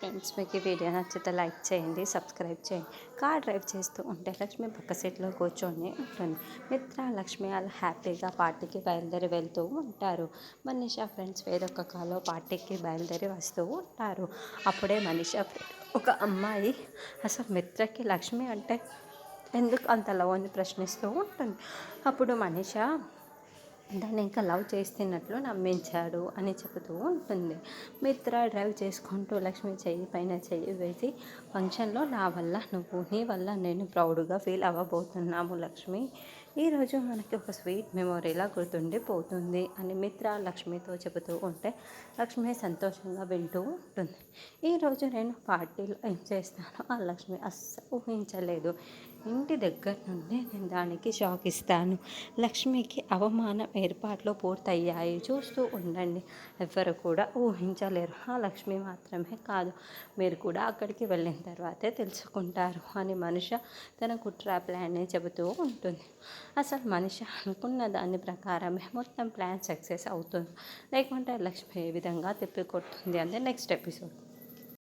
Friends, మీకు ఈ video నచ్చితే లైక్ చేయండి, సబ్స్క్రైబ్ చేయండి. కార్ డ్రైవ్ చేస్తూ ఉంటే లక్ష్మి పక్క సీట్లో కూర్చొని ఉంటుంది. మిత్ర లక్ష్మి అలా హ్యాపీగా పార్టీకి బయలుదేరి వెళ్తూ ఉంటారు. మనీషా ఫ్రెండ్స్ వేరొక కాలో పార్టీకి బయలుదేరి వస్తూ ఉంటారు. అప్పుడే మనీషా ఒక అమ్మాయి అసలు మిత్రకి లక్ష్మి అంటే ఎందుకు అంత లవ్ అని ప్రశ్నిస్తూ ఉంటుంది. అప్పుడు మనీషా దాన్ని ఇంకా లవ్ చేస్తున్నట్లు నమ్మించాడు అని చెబుతూ ఉంటుంది. మిత్ర డ్రైవ్ చేసుకుంటూ లక్ష్మి చెయ్యి పైన చెయ్యి వేసి, ఫంక్షన్లో నీ వల్ల నేను ప్రౌడ్గా ఫీల్ అవ్వబోతున్నాము లక్ష్మి. ఈరోజు మనకి ఒక స్వీట్ మెమొరీలా గుర్తుండిపోతుంది అని మిత్ర లక్ష్మితో చెబుతూ ఉంటే లక్ష్మి సంతోషంగా వింటూ ఉంటుంది. ఈరోజు నేను పార్టీలో ఏం చేస్తానో ఆ లక్ష్మి అస్సలు ఊహించలేదు. ఇంటి దగ్గర నుండి నేను దానికి షాక్ ఇస్తాను. లక్ష్మికి అవమానం ఏర్పాట్లు పూర్తయ్యాయి. చూస్తూ ఉండండి, ఎవరు కూడా ఊహించలేరు. ఆ లక్ష్మి మాత్రమే కాదు, మీరు కూడా అక్కడికి వెళ్ళిన తర్వాతే తెలుసుకుంటారు అని మనిష తన కుట్ర ప్లాన్ని చెబుతూ ఉంటుంది. అసలు మనిషి అనుకున్న దాని ప్రకారమే మొత్తం ప్లాన్ సక్సెస్ అవుతుంది, లేకుంటే లక్ష్మి ఏ విధంగా తిప్పికొడుతుంది అంటే నెక్స్ట్ ఎపిసోడ్.